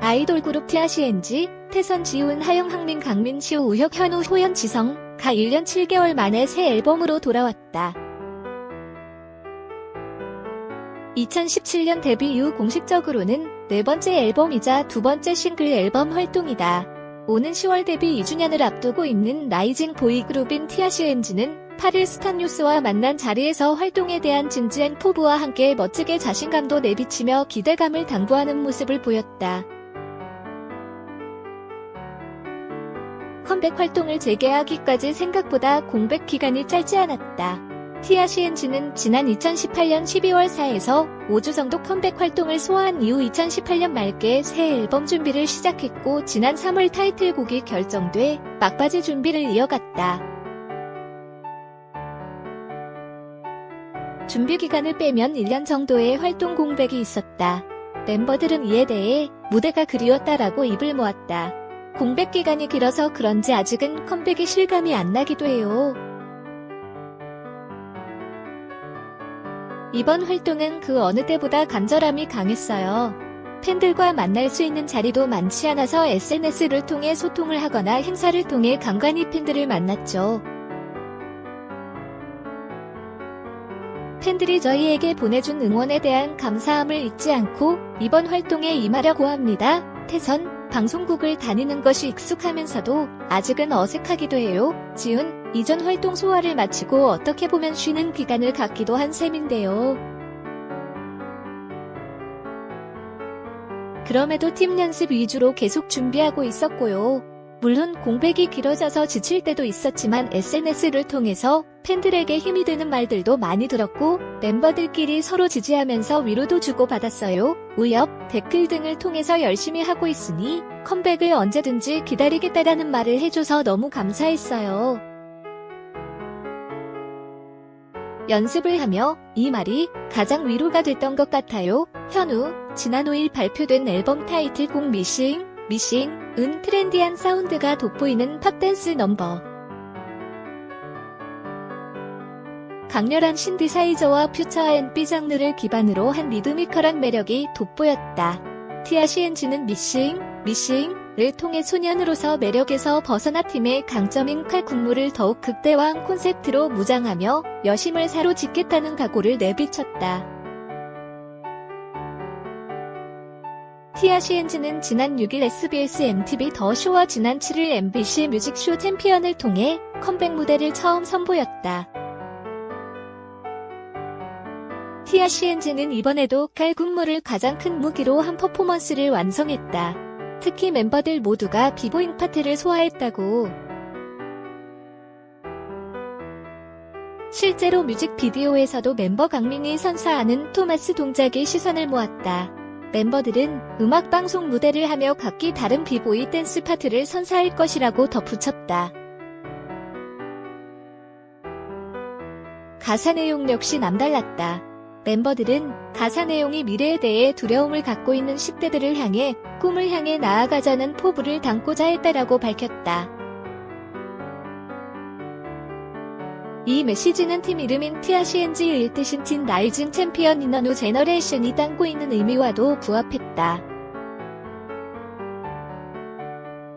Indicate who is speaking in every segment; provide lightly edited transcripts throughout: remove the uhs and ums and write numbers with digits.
Speaker 1: 아이돌 그룹 TRCNG, 태선, 지훈, 하영, 항민, 강민, 시우, 우혁, 현우, 호연, 지성, 가 1년 7개월 만에 새 앨범으로 돌아왔다. 2017년 데뷔 이후 공식적으로는 네 번째 앨범이자 두 번째 싱글 앨범 활동이다. 오는 10월 데뷔 2주년을 앞두고 있는 라이징 보이그룹인 TRCNG는 8일 스타뉴스와 만난 자리에서 활동에 대한 진지한 포부와 함께 멋지게 자신감도 내비치며 기대감을 당부하는 모습을 보였다. 컴백 활동을 재개하기까지 생각보다 공백 기간이 짧지 않았다. TRCNG는 지난 2018년 12월 4에서 5주 정도 컴백 활동을 소화한 이후 2018년 말께 새 앨범 준비를 시작했고 지난 3월 타이틀곡이 결정돼 막바지 준비를 이어갔다. 준비 기간을 빼면 1년 정도의 활동 공백이 있었다. 멤버들은 이에 대해 무대가 그리웠다라고 입을 모았다. 공백 기간이 길어서 그런지 아직은 컴백이 실감이 안 나기도 해요. 이번 활동은 그 어느 때보다 간절함이 강했어요. 팬들과 만날 수 있는 자리도 많지 않아서 SNS를 통해 소통을 하거나 행사를 통해 간간히 팬들을 만났죠. 팬들이 저희에게 보내준 응원에 대한 감사함을 잊지 않고 이번 활동에 임하려고 합니다. 태선, 방송국을 다니는 것이 익숙하면서도 아직은 어색하기도 해요. 지훈, 이전 활동 소화를 마치고 어떻게 보면 쉬는 기간을 갖기도 한 셈인데요. 그럼에도 팀 연습 위주로 계속 준비하고 있었고요. 물론 공백이 길어져서 지칠 때도 있었지만 SNS를 통해서 팬들에게 힘이 되는 말들도 많이 들었고 멤버들끼리 서로 지지하면서 위로도 주고받았어요. 우엽, 댓글 등을 통해서 열심히 하고 있으니 컴백을 언제든지 기다리겠다라는 말을 해줘서 너무 감사했어요. 연습을 하며 이 말이 가장 위로가 됐던 것 같아요. 현우, 지난 5일 발표된 앨범 타이틀곡 미싱은 트렌디한 사운드가 돋보이는 팝댄스 넘버. 강렬한 신디사이저와 퓨처 앤비 장르를 기반으로 한 리드미컬한 매력이 돋보였다. TRCNG는 미싱을 통해 소년으로서 매력에서 벗어나 팀의 강점인 칼국무를 더욱 극대화한 콘셉트로 무장하며 여심을 사로잡겠다는 각오를 내비쳤다. TRCNG는 지난 6일 SBS MTV 더 쇼와 지난 7일 MBC 뮤직쇼 챔피언을 통해 컴백 무대를 처음 선보였다. TRCNG는 이번에도 칼국무를 가장 큰 무기로 한 퍼포먼스를 완성했다. 특히 멤버들 모두가 비보잉 파트를 소화했다고. 실제로 뮤직비디오에서도 멤버 강민이 선사하는 토마스 동작이 시선을 모았다. 멤버들은 음악방송 무대를 하며 각기 다른 비보이 댄스 파트를 선사할 것이라고 덧붙였다. 가사 내용 역시 남달랐다. 멤버들은 가사 내용이 미래에 대해 두려움을 갖고 있는 10대들을 향해 꿈을 향해 나아가자는 포부를 담고자 했다라고 밝혔다. 이 메시지는 팀 이름인 TRCNG의 뜻인 틴 라이징 챔피언 인 어 뉴 제너레이션이 담고 있는 의미와도 부합했다.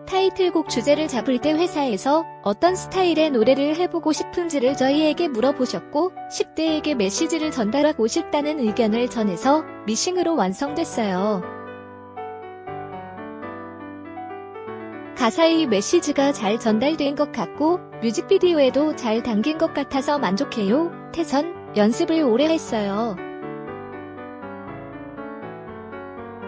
Speaker 1: 타이틀곡 주제를 잡을 때 회사에서 어떤 스타일의 노래를 해보고 싶은지를 저희에게 물어보셨고 10대에게 메시지를 전달하고 싶다는 의견을 전해서 미싱으로 완성됐어요. 가사의 메시지가 잘 전달된 것 같고 뮤직비디오에도 잘 담긴 것 같아서 만족해요. 태선, 연습을 오래 했어요.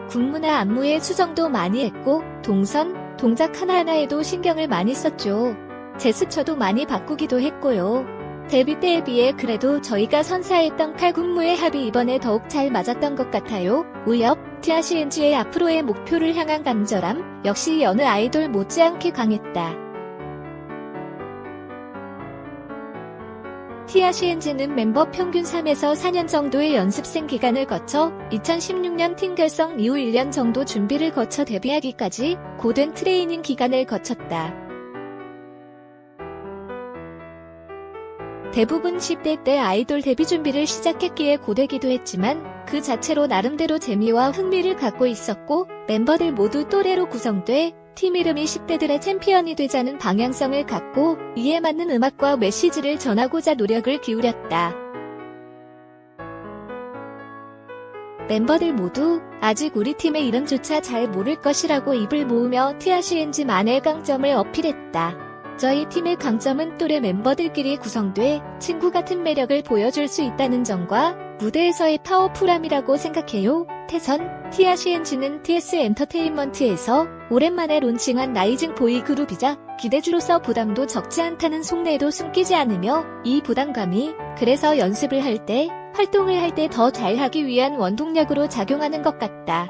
Speaker 1: 군무나 안무의 수정도 많이 했고 동선, 동작 하나하나에도 신경을 많이 썼죠. 제스처도 많이 바꾸기도 했고요. 데뷔 때에 비해 그래도 저희가 선사했던 칼군무의 합이 이번에 더욱 잘 맞았던 것 같아요. 우엽, TRCNG의 앞으로의 목표를 향한 간절함 역시 여느 아이돌 못지않게 강했다. TRCNG는 멤버 평균 3에서 4년 정도의 연습생 기간을 거쳐 2016년 팀 결성 이후 1년 정도 준비를 거쳐 데뷔하기까지 고된 트레이닝 기간을 거쳤다. 대부분 10대 때 아이돌 데뷔 준비를 시작했기에 고되기도 했지만 그 자체로 나름대로 재미와 흥미를 갖고 있었고 멤버들 모두 또래로 구성돼 팀 이름이 10대들의 챔피언이 되자는 방향성을 갖고 이에 맞는 음악과 메시지를 전하고자 노력을 기울였다. 멤버들 모두 아직 우리 팀의 이름조차 잘 모를 것이라고 입을 모으며 TRCNG만의 강점을 어필했다. 저희 팀의 강점은 또래 멤버들끼리 구성돼 친구 같은 매력을 보여줄 수 있다는 점과 무대에서의 파워풀함이라고 생각해요. 태선, TRCNG는 TS 엔터테인먼트에서 오랜만에 론칭한 라이징 보이 그룹이자 기대주로서 부담도 적지 않다는 속내도 숨기지 않으며 이 부담감이 그래서 연습을 할 때, 활동을 할 때 더 잘하기 위한 원동력으로 작용하는 것 같다.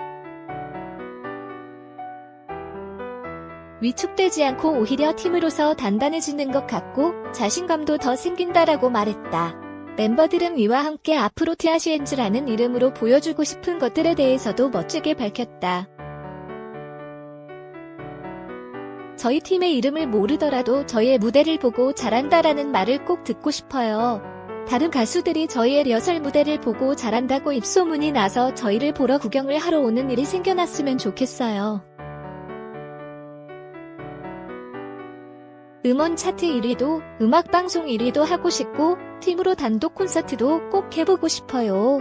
Speaker 1: 위축되지 않고 오히려 팀으로서 단단해지는 것 같고 자신감도 더 생긴다라고 말했다. 멤버들은 이와 함께 앞으로 TRCNG라는 이름으로 보여주고 싶은 것들에 대해서도 멋지게 밝혔다. 저희 팀의 이름을 모르더라도 저희의 무대를 보고 잘한다라는 말을 꼭 듣고 싶어요. 다른 가수들이 저희의 리허설 무대를 보고 잘한다고 입소문이 나서 저희를 보러 구경을 하러 오는 일이 생겨났으면 좋겠어요. 음원 차트 1위도 음악방송 1위도 하고 싶고 팀으로 단독 콘서트도 꼭 해보고 싶어요.